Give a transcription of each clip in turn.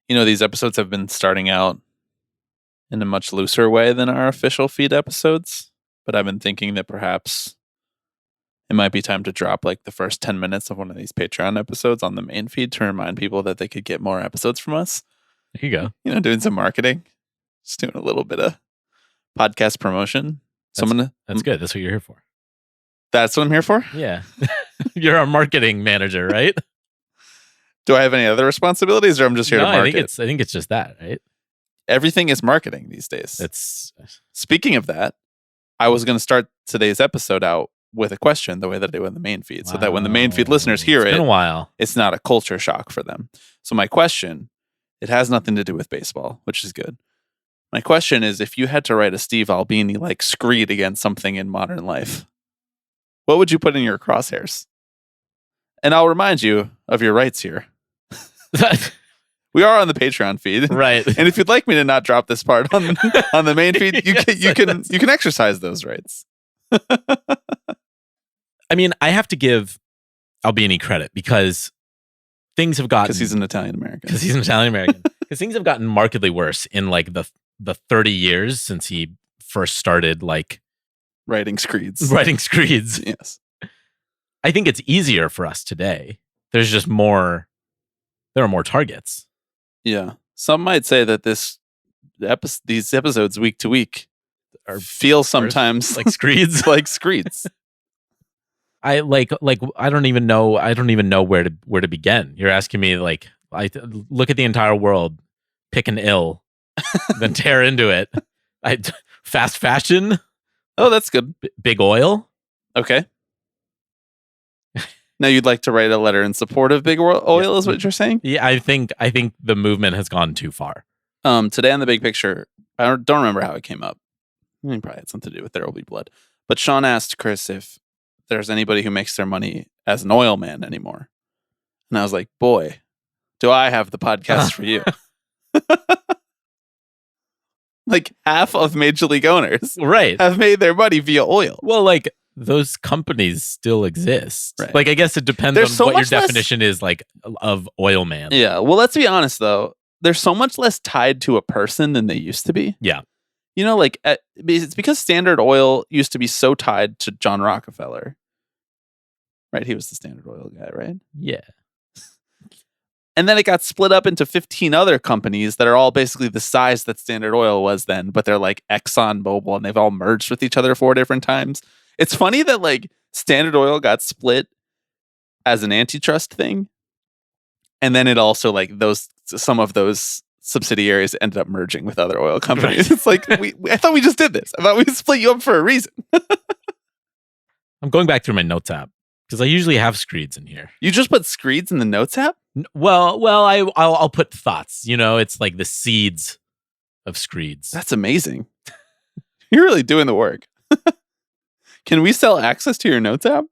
These episodes have been starting out in a much looser way than our official feed episodes, but I've been thinking that perhaps it might be time to drop like the first 10 minutes of one of these Patreon episodes on the main feed to remind people that they could get more episodes from us. There you go. Doing some marketing, just doing a little bit of podcast promotion. That's good. That's what you're here for. That's what I'm here for? Yeah. You're our marketing manager, right? Do I have any other responsibilities, or I'm just here to market? I think it's just that, right? Everything is marketing these days. Speaking of that, I was going to start today's episode out with a question the way that I do in the main feed, so that when the main feed listeners hear It's been a while. it's not a culture shock for them. So my question, it has nothing to do with baseball, which is good. My question is, if you had to write a Steve Albini like screed against something in modern life, what would you put in your crosshairs? And I'll remind you of your rights here. We are on the Patreon feed, right? And if you'd like me to not drop this part on the main feed, you can exercise those rights. I mean, I have to give Albini credit because things have gotten... Because he's an Italian American. Because things have gotten markedly worse in like the 30 years since he first started like... Writing screeds. Yes. I think it's easier for us today. There's just more... There are more targets. Yeah. Some might say that these episodes week to week feel sometimes like screeds. like screeds. I don't even know where to begin. You're asking me like look at the entire world, pick an ill, then tear into it. Fast fashion. Oh, that's good. Big oil. Okay. Now you'd like to write a letter in support of big oil, is what you're saying? Yeah, I think the movement has gone too far. Today on the big picture, I don't remember how it came up. I mean, probably had something to do with There Will Be Blood. But Sean asked Chris if there's anybody who makes their money as an oil man anymore. And I was like, boy, do I have the podcast for you. Like half of Major League owners have made their money via oil. Well, like those companies still exist. Right. Like, I guess it depends on what your definition is like of oil man. Yeah. Well, let's be honest, though. They're so much less tied to a person than they used to be. Yeah. It's because Standard Oil used to be so tied to John Rockefeller. Right? He was the Standard Oil guy, right? Yeah. And then it got split up into 15 other companies that are all basically the size that Standard Oil was then, but they're like Exxon Mobil, and they've all merged with each other 4 different times. It's funny that like Standard Oil got split as an antitrust thing. And then it also like some of those subsidiaries ended up merging with other oil companies. Right. It's like, I thought we just did this. I thought we split you up for a reason. I'm going back through my notes app because I usually have screeds in here. You just put screeds in the notes app? Well, I'll put thoughts. It's like the seeds of screeds. That's amazing. You're really doing the work. Can we sell access to your notes app?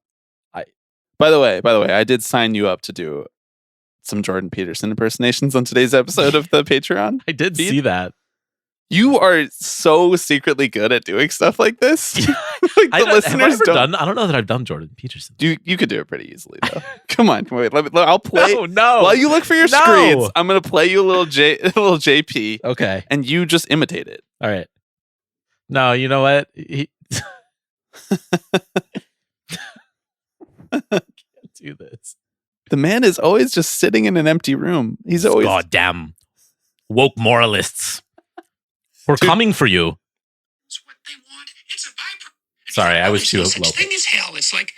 By the way, I did sign you up to do some Jordan Peterson impersonations on today's episode of the Patreon. I did see that. You are so secretly good at doing stuff like this. I don't know that I've done Jordan Peterson. You could do it pretty easily, though. Come on, wait. I'll play. No. While you look for your screeds, I'm going to play you a little JP. Okay. And you just imitate it. All right. No, you know what? I can't do this. The man is always just sitting in an empty room. He's always goddamn woke moralists. We're coming for you. It's what they want. It's a byproduct. Sorry, I was too low. Such thing as hell. It's like,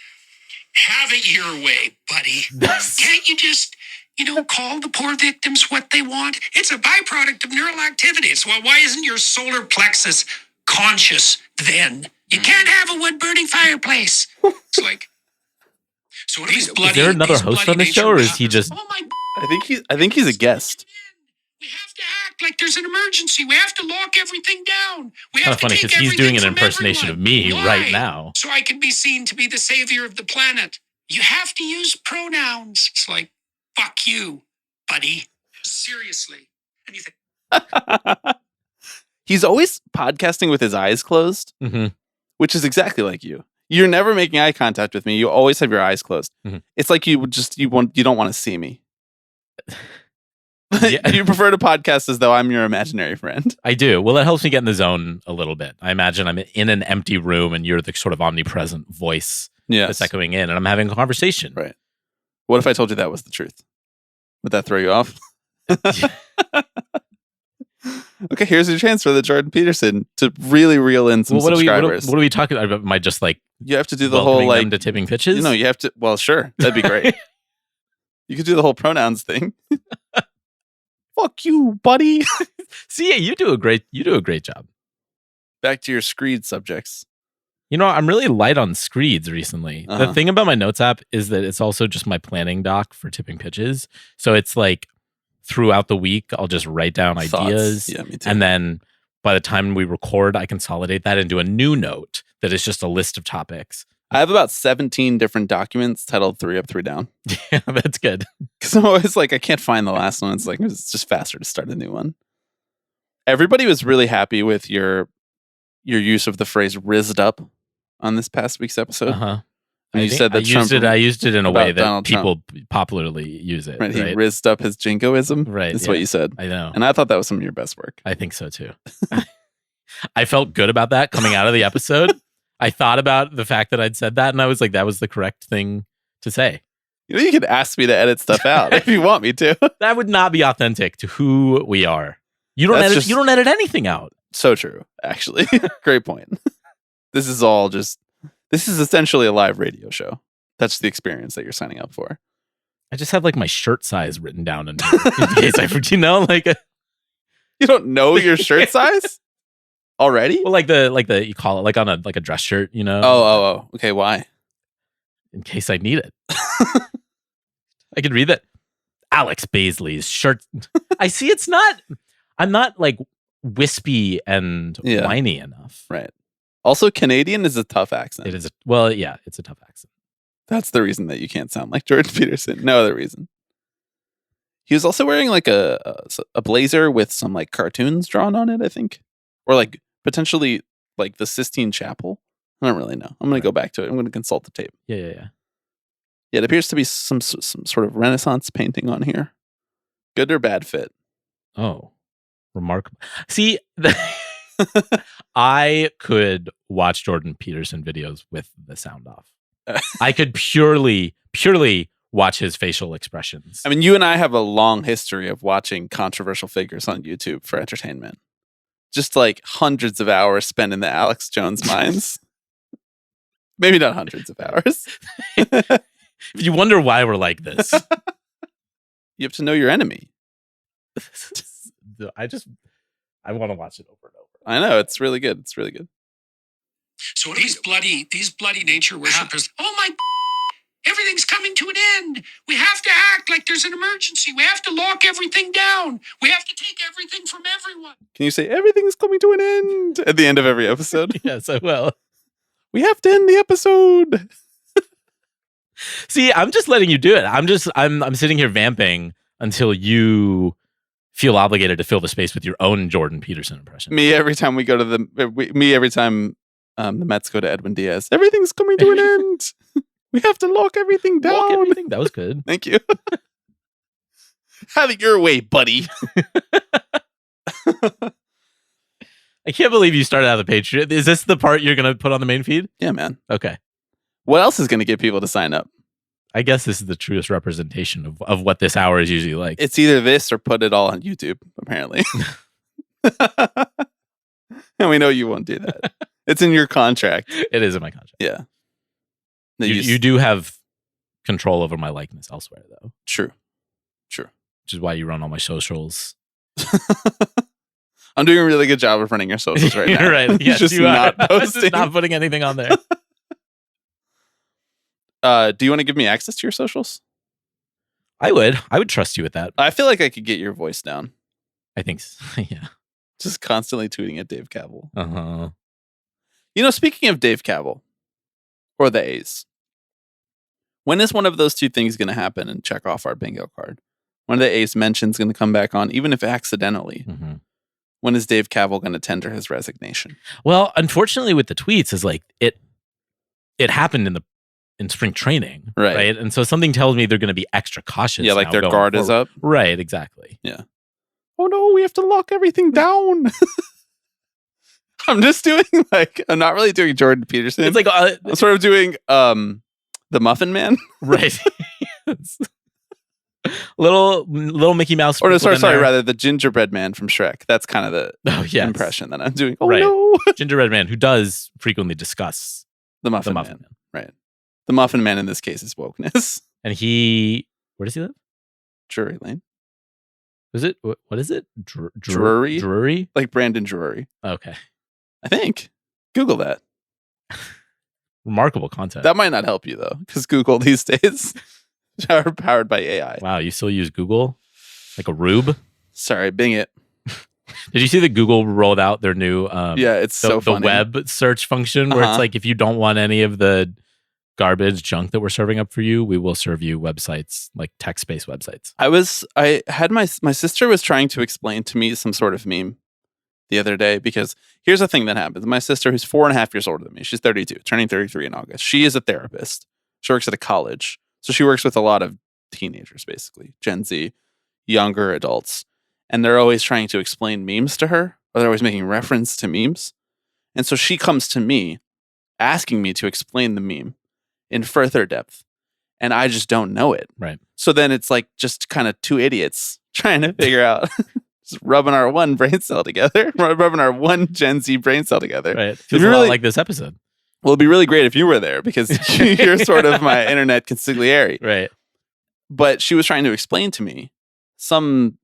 have it your way, buddy. Can't you just, call the poor victims what they want? It's a byproduct of neural activity. It's why isn't your solar plexus conscious then? You can't have a wood-burning fireplace. It's like, so what are these bloody... Is there another host on this show, or is he just... Oh my... I think he's a guest. We have to act like there's an emergency. We have to lock everything down. We have kind of funny because he's doing an impersonation of me right now. So I can be seen to be the savior of the planet. You have to use pronouns. It's like, fuck you, buddy. Seriously. And you think... He's always podcasting with his eyes closed, which is exactly like you. You're never making eye contact with me. You always have your eyes closed. Mm-hmm. It's like you don't want to see me. Yeah. You prefer to podcast as though I'm your imaginary friend. I do. Well, it helps me get in the zone a little bit. I imagine I'm in an empty room and you're the sort of omnipresent voice that's echoing in, and I'm having a conversation. Right. What if I told you that was the truth? Would that throw you off? Okay, here's your chance for the Jordan Peterson to really reel in some subscribers. What are we talking about? Am I just like you have to do the whole welcoming like them to tipping pitches? you have to. Well, sure, that'd be great. You could do the whole pronouns thing. Fuck you, buddy. See, you do a great job. Back to your screed subjects. I'm really light on screeds recently. The thing about my notes app is that it's also just my planning doc for tipping pitches. So it's like throughout the week, I'll just write down ideas. Yeah, me too. And then by the time we record, I consolidate that into a new note that is just a list of topics. I have about 17 different documents titled 3 Up, 3 Down. Yeah, that's good. Because I'm always like, I can't find the last one. It's like, it's just faster to start a new one. Everybody was really happy with your use of the phrase "rizzed up" on this past week's episode. And you said that I used it in a way that Donald people popularly use it. Right, he rizzed up his jingoism. Right, that's what you said. I know, and I thought that was some of your best work. I think so too. I felt good about that coming out of the episode. I thought about the fact that I'd said that, and I was like, that was the correct thing to say. You could ask me to edit stuff out if you want me to. That would not be authentic to who we are. You don't edit anything out. So true, actually. Great point. This is essentially a live radio show. That's the experience that you're signing up for. I just have like my shirt size written down in case I forget. You don't know your shirt size already? Well, like the you call it like on a dress shirt, Oh. Okay, why? In case I need it. I could read that. Alex Baisley's shirt. I see. I'm not like wispy and whiny enough. Right. Also, Canadian is a tough accent. It is. It's a tough accent. That's the reason that you can't sound like Jordan Peterson. No other reason. He was also wearing like a blazer with some like cartoons drawn on it, I think, or like potentially like the Sistine Chapel. I don't really know. I'm going to go back to it. I'm going to consult the tape. Yeah. Yeah, it appears to be some sort of Renaissance painting on here. Good or bad fit? Oh, remarkable. See, I could watch Jordan Peterson videos with the sound off. I could purely watch his facial expressions. I mean, you and I have a long history of watching controversial figures on YouTube for entertainment. Just like hundreds of hours spent in the Alex Jones mines. Maybe not hundreds of hours. If you wonder why we're like this, you have to know your enemy. I want to watch it over and over. I know, it's really good. It's really good. So these bloody nature worshippers. Oh my! Everything's coming to an end. We have to act like there's an emergency. We have to lock everything down. We have to take everything from everyone. Can you say everything's coming to an end at the end of every episode? Yes, I will. We have to end the episode. See, I'm just letting you do it. I'm sitting here vamping until you feel obligated to fill the space with your own Jordan Peterson impression. Me every time we go to the Mets go to Edwin Diaz. Everything's coming to an end. We have to lock everything down. Lock everything. That was good. Thank you. Have it your way, buddy. I can't believe you started out the page. Is this the part you're going to put on the main feed? Yeah, man. Okay. What else is going to get people to sign up? I guess this is the truest representation of what this hour is usually like. It's either this or put it all on YouTube, apparently. And we know you won't do that. It's in your contract. It is in my contract. Yeah. You do have control over my likeness elsewhere, though. True. Which is why you run all my socials. I'm doing a really good job of running your socials right now. You're right. Yes, just you not are. posting. Just not putting anything on there. Do you want to give me access to your socials? I would trust you with that. I feel like I could get your voice down. I think so. Yeah. Just constantly tweeting at Dave Cavill. Uh-huh. Speaking of Dave Cavill or the A's, when is one of those two things going to happen and check off our bingo card? One of the A's mentions going to come back on, even if accidentally. Mm-hmm. When is Dave Cavill going to tender his resignation? Well, unfortunately with the tweets is like it happened in the in spring training, Right. And so something tells me they're going to be extra cautious. Yeah, like now their going guard is forward. up. Right, exactly. Yeah. Oh no, we have to lock everything down. I'm just doing I'm not really doing Jordan Peterson. It's like I'm sort of doing the Muffin Man. right. little Mickey Mouse. Or no, sprinkled in sorry, there. rather the gingerbread man from Shrek. That's kind of the Yes. impression that I'm doing. Oh Right. no. Gingerbread Man, who does frequently discuss The Muffin Man. Right. The Muffin Man in this case is wokeness. And where does he live? Drury Lane. Is it what is it? Drury? Drury? Like Brandon Drury. Okay. I think. Google that. Remarkable content. That might not help you though, because Google these days are powered by AI. Wow, you still use Google? Like a Rube? Sorry, Bing it. Did you see that Google rolled out their new Yeah, it's so funny. the web search function where it's like if you don't want any of the garbage junk that we're serving up for you, we will serve you websites, like text-based websites. I had my sister was trying to explain to me some sort of meme the other day, because here's the thing that happens. My sister, who's 4.5 years older than me, she's 32, turning 33 in August. She is a therapist. She works at a college. So she works with a lot of teenagers, basically, Gen Z, younger adults. And they're always trying to explain memes to her, or they're always making reference to memes. And so she comes to me asking me to explain the meme in further depth. And I just don't know it. Right. So then it's like just kind of two idiots trying to figure out, just rubbing our one brain cell together, rubbing our one Gen Z brain cell together. Right. Feels a lot like this episode. Well, it'd be really great if you were there, because you're sort of my internet consigliere. Right. But she was trying to explain to me some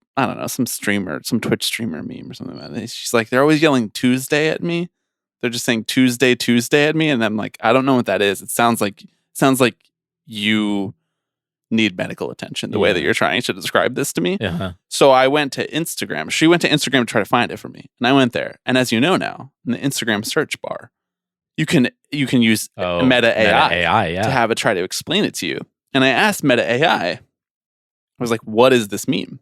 streamer, some Twitch streamer meme or something like that. She's like, they're always yelling Tuesday at me. They're just saying Tuesday at me. And I'm like, I don't know what that is. It sounds like you need medical attention the way that you're trying to describe this to me. Uh-huh. So I went to Instagram. She went to Instagram to try to find it for me. And I went there. And as you know now, in the Instagram search bar, you can use Meta AI to have it try to explain it to you. And I asked Meta AI, I was like, what is this meme?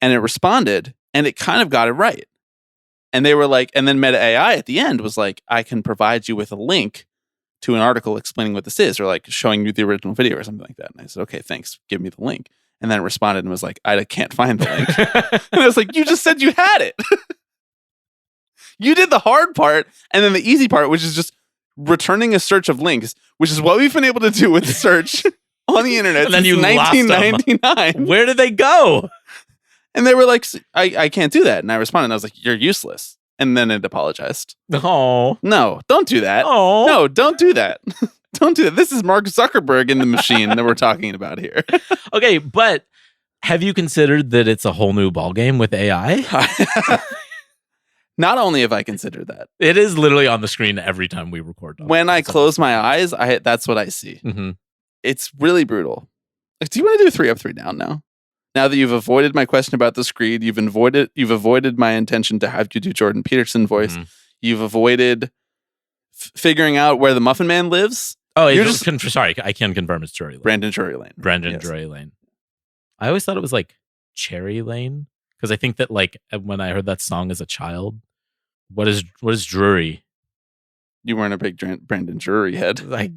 And it responded, and it kind of got it right. And they were like, and then Meta AI at the end was like, I can provide you with a link to an article explaining what this is, or like showing you the original video or something like that. And I said, okay, thanks. Give me the link. And then it responded and was like, I can't find the link. And I was like, you just said you had it. You did the hard part, and then the easy part, which is just returning a search of links, which is what we've been able to do with search on the internet And then since you lost them. 1999. Where did they go? And they were like, I can't do that. And I responded, and I was like, you're useless. And then it apologized. Oh. No, don't do that. Oh. No, don't do that. Don't do that. This is Mark Zuckerberg in the machine that we're talking about here. Okay, but have you considered that it's a whole new ballgame with AI? Not only have I considered that. It is literally on the screen every time we record. When I close my eyes, that's what I see. Mm-hmm. It's really brutal. Like, do you want to do 3 up, 3 down now? Now that you've avoided my question about the screed, you've avoided my intention to have you do Jordan Peterson voice. Mm-hmm. You've avoided figuring out where the Muffin Man lives. Oh, you're just sorry. I can confirm it's Drury Lane. Brandon Drury Lane. Brandon Drury Lane. I always thought it was like Cherry Lane, because I think that like when I heard that song as a child, what is Drury? You weren't a big Brandon Drury head. I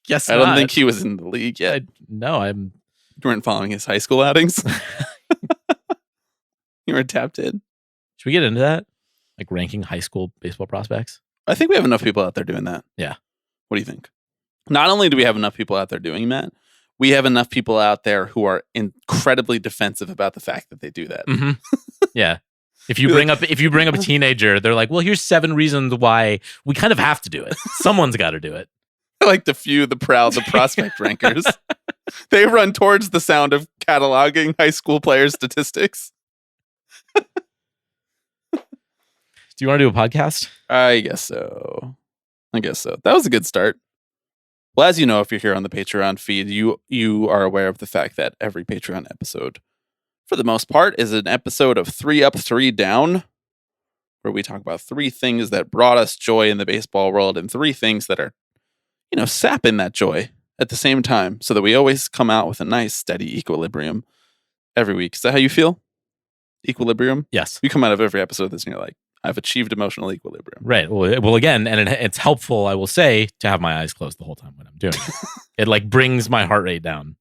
guess I don't think he was in the league yet. You weren't following his high school outings. You were tapped in. Should we get into that? Like ranking high school baseball prospects? I think we have enough people out there doing that. Yeah. What do you think? Not only do we have enough people out there doing that, we have enough people out there who are incredibly defensive about the fact that they do that. Mm-hmm. Yeah. If you bring up a teenager, they're like, well, here's 7 reasons why we kind of have to do it. Someone's got to do it. I like the few, the proud, the prospect rankers. They run towards the sound of cataloging high school player statistics. Do you want to do a podcast? I guess so. That was a good start. Well, as you know, if you're here on the Patreon feed, you are aware of the fact that every Patreon episode, for the most part, is an episode of 3 Up, 3 Down, where we talk about 3 things that brought us joy in the baseball world and 3 things that are, sapping that joy at the same time, so that we always come out with a nice, steady equilibrium every week. Is that how you feel? Equilibrium? Yes. You come out of every episode of this and you're like, I've achieved emotional equilibrium. Right. Well, again, and it's helpful, I will say, to have my eyes closed the whole time when I'm doing it. It like brings my heart rate down.